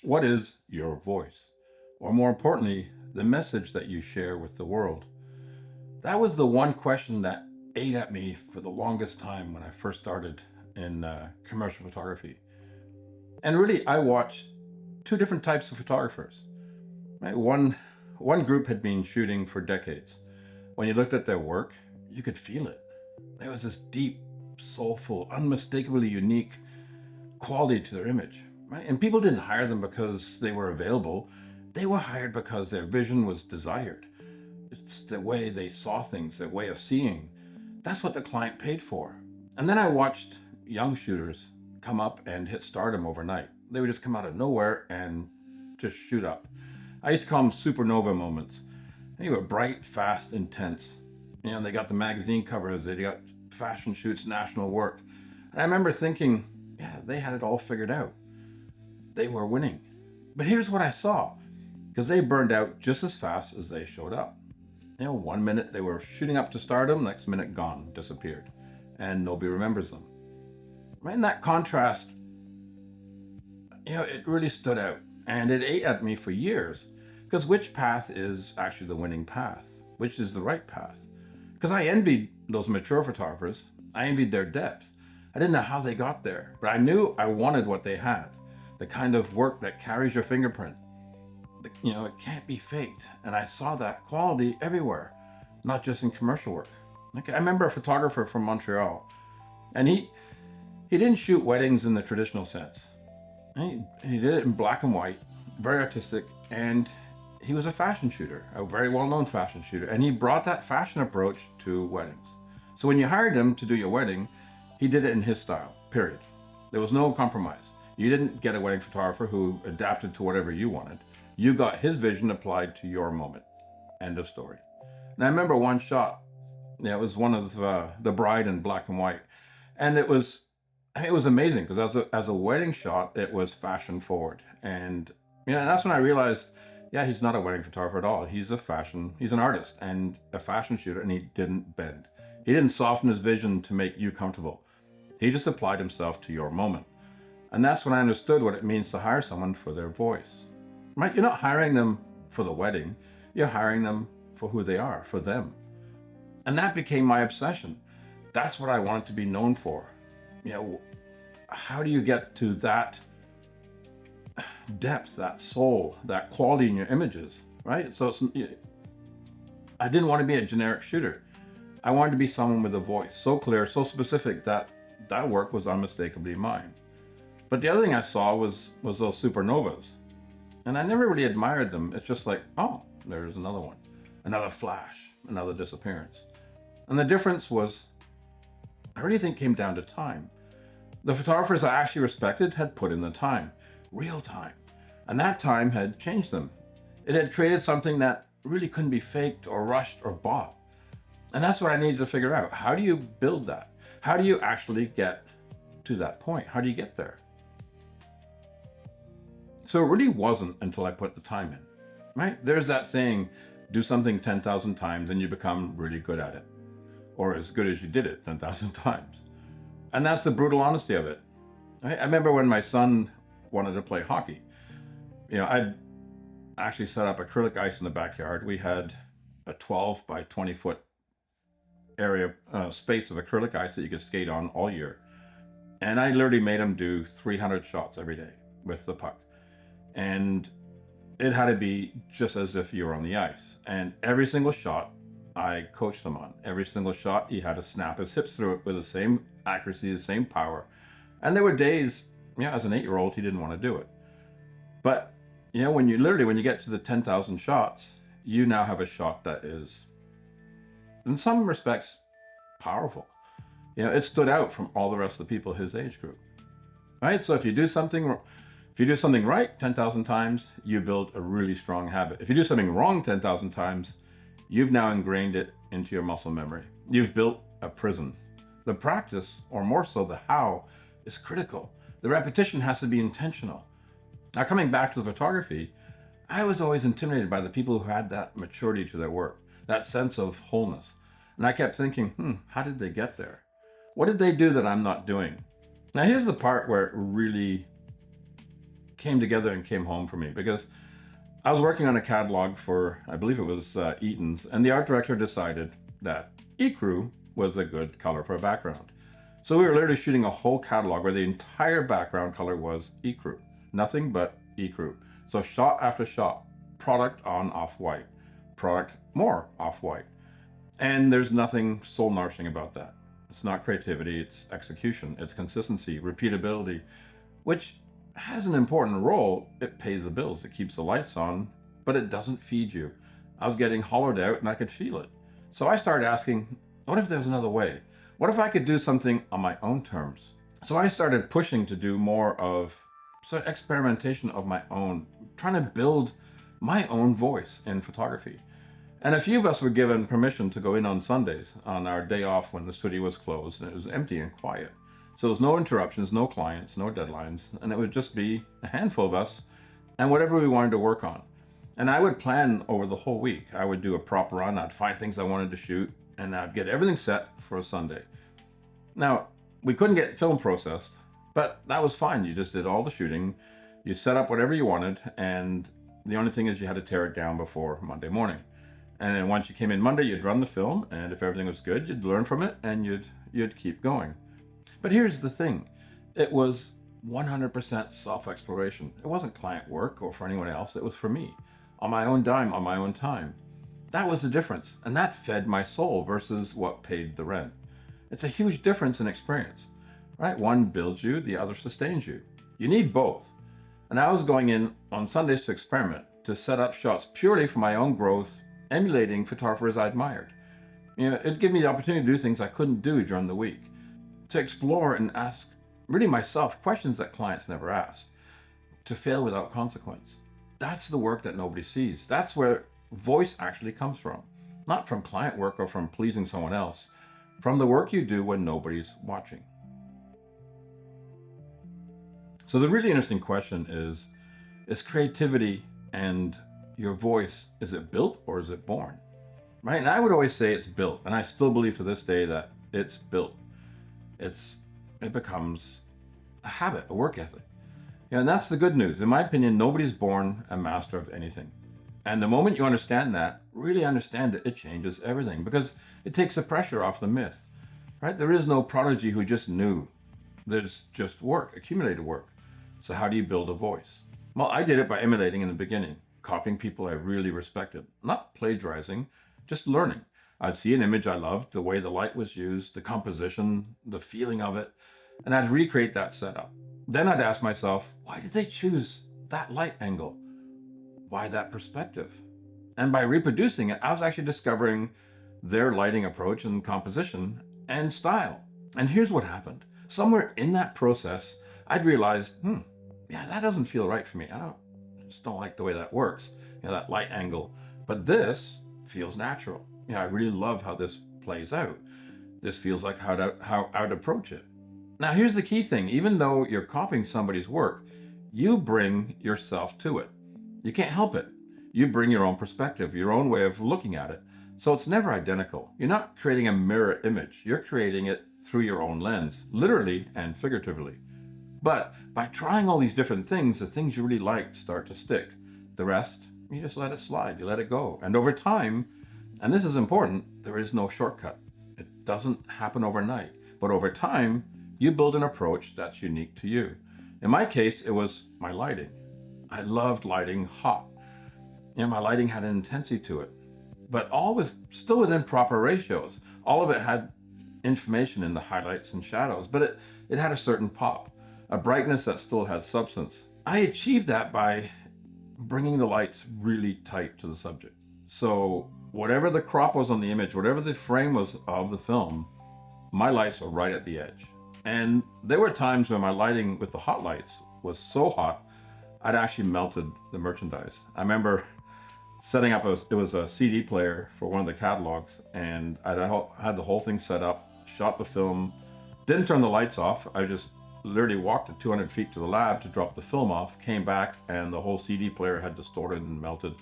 What is your voice? Or more importantly, the message that you share with the world? That was the one question that ate at me for the longest time when I first started in commercial photography. And really, I watched two different types of photographers. Right? One group had been shooting for decades. When you looked at their work, you could feel it. There was this deep, soulful, unmistakably unique quality to their image. Right? And people didn't hire them because they were available. They were hired because their vision was desired. It's the way they saw things, their way of seeing. That's what the client paid for. And then I watched young shooters come up and hit stardom overnight. They would just come out of nowhere and just shoot up. I used to call them supernova moments. They were bright, fast, intense. They got the magazine covers, they got fashion shoots, national work. And I remember thinking, yeah, they had it all figured out. They were winning. But here's what I saw, because they burned out just as fast as they showed up. 1 minute they were shooting up to stardom, next minute gone, disappeared, and nobody remembers them. Right? And that contrast, it really stood out, and it ate at me for years. Because which path is actually the winning path? Which is the right path? Because I envied those mature photographers. I envied their depth. I didn't know how they got there, but I knew I wanted what they had. The kind of work that carries your fingerprint. It can't be faked. And I saw that quality everywhere, not just in commercial work. Okay, I remember a photographer from Montreal, and he didn't shoot weddings in the traditional sense. He did it in black and white, very artistic, and he was a fashion shooter, a very well-known fashion shooter, and he brought that fashion approach to weddings. So when you hired him to do your wedding, he did it in his style, period. There was no compromise. You didn't get a wedding photographer who adapted to whatever you wanted. You got his vision applied to your moment. End of story. And I remember one shot. Yeah, it was one of the bride in black and white, and it was amazing because as a wedding shot, it was fashion forward, and that's when I realized, yeah, he's not a wedding photographer at all. He's an artist and a fashion shooter, and he didn't bend. He didn't soften his vision to make you comfortable. He just applied himself to your moment. And that's when I understood what it means to hire someone for their voice. Right? You're not hiring them for the wedding. You're hiring them for who they are, for them. And that became my obsession. That's what I wanted to be known for. How do you get to that depth, that soul, that quality in your images, right? So I didn't want to be a generic shooter. I wanted to be someone with a voice so clear, so specific that that work was unmistakably mine. But the other thing I saw was those supernovas, and I never really admired them. It's just like, oh, there's another one, another flash, another disappearance. And the difference was, I really think, came down to time. The photographers I actually respected had put in the time, real time, and that time had changed them. It had created something that really couldn't be faked or rushed or bought. And that's what I needed to figure out. How do you build that? How do you actually get to that point? How do you get there? So it really wasn't until I put the time in, right? There's that saying, do something 10,000 times and you become really good at it, or as good as you did it 10,000 times. And that's the brutal honesty of it. I remember when my son wanted to play hockey. I'd actually set up acrylic ice in the backyard. We had a 12 by 20 foot area space of acrylic ice that you could skate on all year. And I literally made him do 300 shots every day with the puck. And it had to be just as if you were on the ice. And every single shot I coached him on. Every single shot he had to snap his hips through it with the same accuracy, the same power. And there were days, as an 8-year-old, he didn't want to do it. But when you get to the 10,000 shots, you now have a shot that is, in some respects, powerful. It stood out from all the rest of the people his age group. Right? So if you do something right 10,000 times, you build a really strong habit. If you do something wrong 10,000 times, you've now ingrained it into your muscle memory. You've built a prison. The practice, or more so the how, is critical. The repetition has to be intentional. Now, coming back to the photography, I was always intimidated by the people who had that maturity to their work, that sense of wholeness. And I kept thinking, how did they get there? What did they do that I'm not doing? Now, here's the part where it really came together and came home for me, because I was working on a catalog for, I believe it was Eaton's, and the art director decided that ecru was a good color for a background. So we were literally shooting a whole catalog where the entire background color was ecru, nothing but ecru. So shot after shot, product on off-white, product more off-white. And there's nothing soul nourishing about that. It's not creativity, it's execution, it's consistency, repeatability, which has an important role. It pays the bills, it keeps the lights on, but it doesn't feed you. I was getting hollowed out and I could feel it. So I started asking, what if there's another way? What if I could do something on my own terms? So I started pushing to do more of sort of experimentation of my own, trying to build my own voice in photography. And a few of us were given permission to go in on Sundays on our day off when the studio was closed and it was empty and quiet. So there was no interruptions, no clients, no deadlines, and it would just be a handful of us and whatever we wanted to work on. And I would plan over the whole week. I would do a prop run, I'd find things I wanted to shoot, and I'd get everything set for a Sunday. Now, we couldn't get film processed, but that was fine. You just did all the shooting, you set up whatever you wanted, and the only thing is you had to tear it down before Monday morning. And then once you came in Monday, you'd run the film, and if everything was good, you'd learn from it, and you'd keep going. But here's the thing. It was 100% self-exploration. It wasn't client work or for anyone else. It was for me, on my own dime, on my own time. That was the difference, and that fed my soul versus what paid the rent. It's a huge difference in experience, right? One builds you, the other sustains you. You need both. And I was going in on Sundays to experiment, to set up shots purely for my own growth, emulating photographers I admired. It'd give me the opportunity to do things I couldn't do during the week, to explore and ask, really myself, questions that clients never asked, to fail without consequence. That's the work that nobody sees. That's where voice actually comes from. Not from client work or from pleasing someone else, from the work you do when nobody's watching. So the really interesting question is creativity and your voice, is it built or is it born? Right? And I would always say it's built, and I still believe to this day that it's built. It becomes a habit, a work ethic. And that's the good news. In my opinion, nobody's born a master of anything. And the moment you understand that, really understand it, it changes everything, because it takes the pressure off the myth, right? There is no prodigy who just knew. There's just work, accumulated work. So how do you build a voice? Well, I did it by emulating in the beginning, copying people I really respected, not plagiarizing, just learning. I'd see an image I loved, the way the light was used, the composition, the feeling of it, and I'd recreate that setup. Then I'd ask myself, why did they choose that light angle? Why that perspective? And by reproducing it, I was actually discovering their lighting approach and composition and style. And here's what happened. Somewhere in that process, I'd realized, yeah, that doesn't feel right for me. I just don't like the way that works, that light angle. But this feels natural. I really love how this plays out. This feels like how I'd approach it. Now, here's the key thing. Even though you're copying somebody's work, you bring yourself to it. You can't help it. You bring your own perspective, your own way of looking at it. So it's never identical. You're not creating a mirror image. You're creating it through your own lens, literally and figuratively. But by trying all these different things, the things you really like start to stick. The rest, you just let it slide. You let it go. And over time, and this is important, there is no shortcut. It doesn't happen overnight. But over time, you build an approach that's unique to you. In my case, it was my lighting. I loved lighting hot. My lighting had an intensity to it, but all was still within proper ratios. All of it had information in the highlights and shadows, but it had a certain pop, a brightness that still had substance. I achieved that by bringing the lights really tight to the subject. So whatever the crop was on the image, whatever the frame was of the film, my lights were right at the edge. And there were times when my lighting with the hot lights was so hot, I'd actually melted the merchandise. I remember setting up, it was a CD player for one of the catalogs, and I had the whole thing set up, shot the film, didn't turn the lights off. I just literally walked the 200 feet to the lab to drop the film off, came back, and the whole CD player had distorted and melted.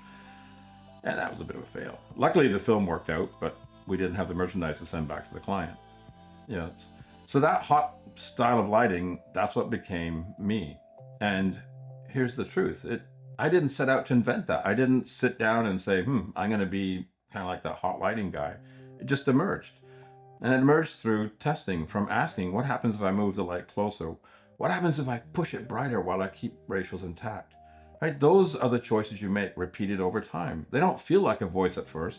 And that was a bit of a fail. Luckily, the film worked out, but we didn't have the merchandise to send back to the client. So that hot style of lighting, that's what became me. And here's the truth. I didn't set out to invent that. I didn't sit down and say, I'm going to be kind of like that hot lighting guy. It just emerged. And it emerged through testing, from asking, what happens if I move the light closer? What happens if I push it brighter while I keep ratios intact? Right? Those are the choices you make repeated over time. They don't feel like a voice at first.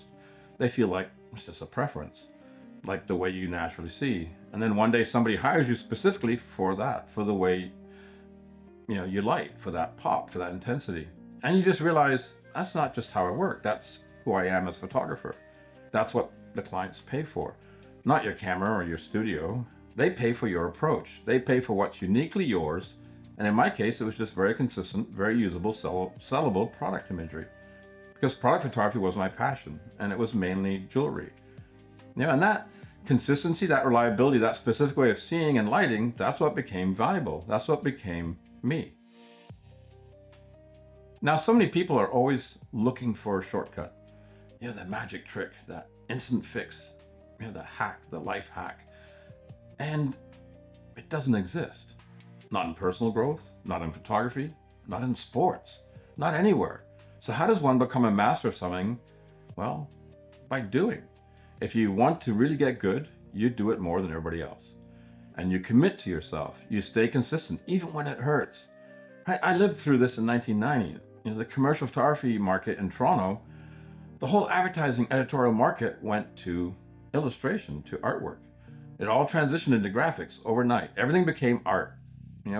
They feel like it's just a preference, like the way you naturally see. And then one day somebody hires you specifically for that, for the way you light, for that pop, for that intensity. And you just realize that's not just how I work. That's who I am as a photographer. That's what the clients pay for. Not your camera or your studio. They pay for your approach. They pay for what's uniquely yours. And in my case, it was just very consistent, very usable, sellable product imagery. Because product photography was my passion, and it was mainly jewelry. And that consistency, that reliability, that specific way of seeing and lighting, that's what became valuable. That's what became me. Now, so many people are always looking for a shortcut. The magic trick, that instant fix, the hack, the life hack. And it doesn't exist. Not in personal growth, not in photography, not in sports, not anywhere. So how does one become a master of something? Well, by doing. If you want to really get good, you do it more than everybody else. And you commit to yourself. You stay consistent, even when it hurts. I lived through this in 1990. The commercial photography market in Toronto, the whole advertising editorial market went to illustration, to artwork. It all transitioned into graphics overnight. Everything became art.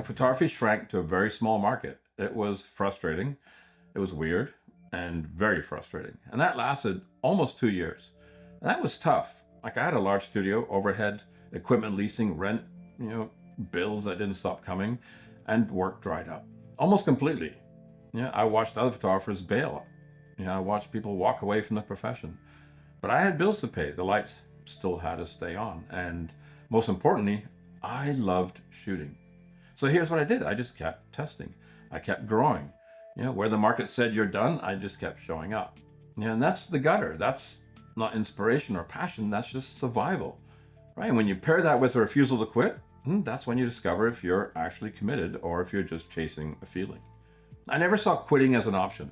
Photography shrank to a very small market. It was frustrating. It was weird and very frustrating. And that lasted almost 2 years. And that was tough. Like, I had a large studio, overhead, equipment leasing, rent, bills that didn't stop coming, and work dried up almost completely. I watched other photographers bail. I watched people walk away from the profession. But I had bills to pay. The lights still had to stay on. And most importantly, I loved shooting. So here's what I did. I just kept testing. I kept growing. Where the market said you're done, I just kept showing up. And that's the gutter. That's not inspiration or passion. That's just survival. Right? And when you pair that with a refusal to quit, that's when you discover if you're actually committed or if you're just chasing a feeling. I never saw quitting as an option.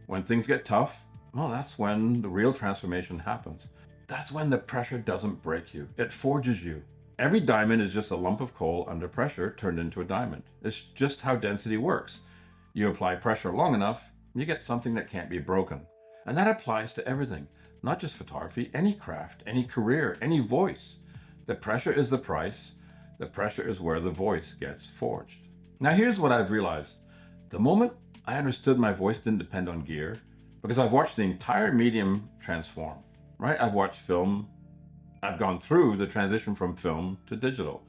When things get tough, well, that's when the real transformation happens. That's when the pressure doesn't break you. It forges you. Every diamond is just a lump of coal under pressure turned into a diamond. It's just how density works. You apply pressure long enough, you get something that can't be broken. And that applies to everything, not just photography, any craft, any career, any voice. The pressure is the price. The pressure is where the voice gets forged. Now here's what I've realized. The moment I understood my voice didn't depend on gear, because I've watched the entire medium transform, right? I've watched film. I've gone through the transition from film to digital.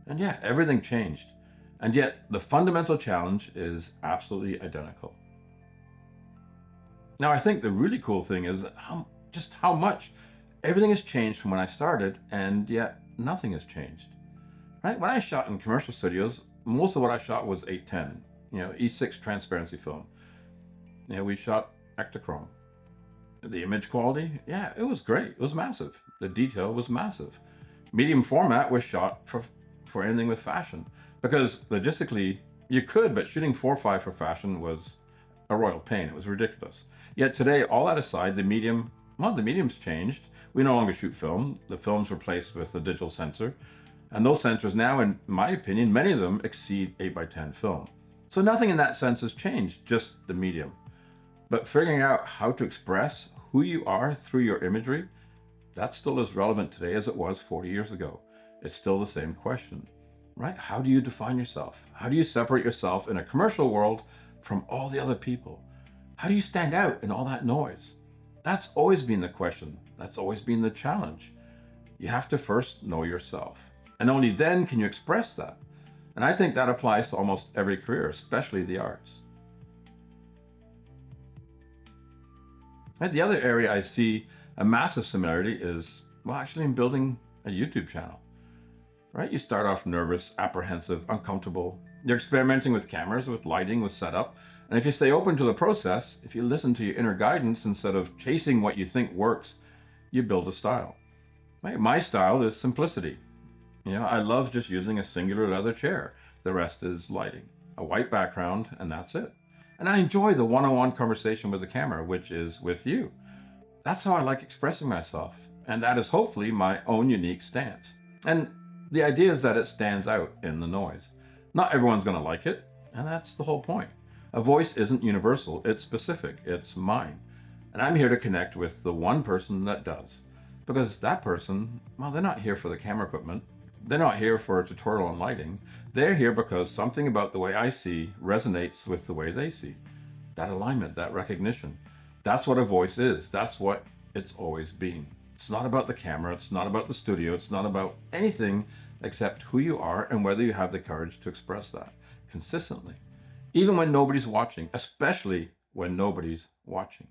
And yeah, everything changed. And yet the fundamental challenge is absolutely identical. Now, I think the really cool thing is how much everything has changed from when I started, and yet nothing has changed. Right? When I shot in commercial studios, most of what I shot was 810, E6 transparency film. We shot Ektachrome. The image quality, yeah, it was great. It was massive. The detail was massive. Medium format was shot for anything with fashion, because logistically you could, but shooting 4:5 for fashion was a royal pain. It was ridiculous. Yet today, all that aside, the medium's changed. We no longer shoot film. The film's replaced with a digital sensor. And those sensors now, in my opinion, many of them exceed 8x10 film. So nothing in that sense has changed, just the medium. But figuring out how to express who you are through your imagery, that's still as relevant today as it was 40 years ago. It's still the same question, right? How do you define yourself? How do you separate yourself in a commercial world from all the other people? How do you stand out in all that noise? That's always been the question. That's always been the challenge. You have to first know yourself. And only then can you express that. And I think that applies to almost every career, especially the arts. And the other area I see a massive similarity is, well, actually in building a YouTube channel. Right? You start off nervous, apprehensive, uncomfortable. You're experimenting with cameras, with lighting, with setup. And if you stay open to the process, if you listen to your inner guidance instead of chasing what you think works, you build a style. Right? My style is simplicity. I love just using a singular leather chair. The rest is lighting. a white background, and that's it. And I enjoy the one-on-one conversation with the camera, which is with you. That's how I like expressing myself. And that is hopefully my own unique stance. And the idea is that it stands out in the noise. Not everyone's going to like it, and that's the whole point. A voice isn't universal, it's specific, it's mine. And I'm here to connect with the one person that does. Because that person, well, they're not here for the camera equipment. They're not here for a tutorial on lighting. They're here because something about the way I see resonates with the way they see. That alignment, that recognition. That's what a voice is. That's what it's always been. It's not about the camera. It's not about the studio. It's not about anything except who you are and whether you have the courage to express that consistently. Even when nobody's watching, especially when nobody's watching.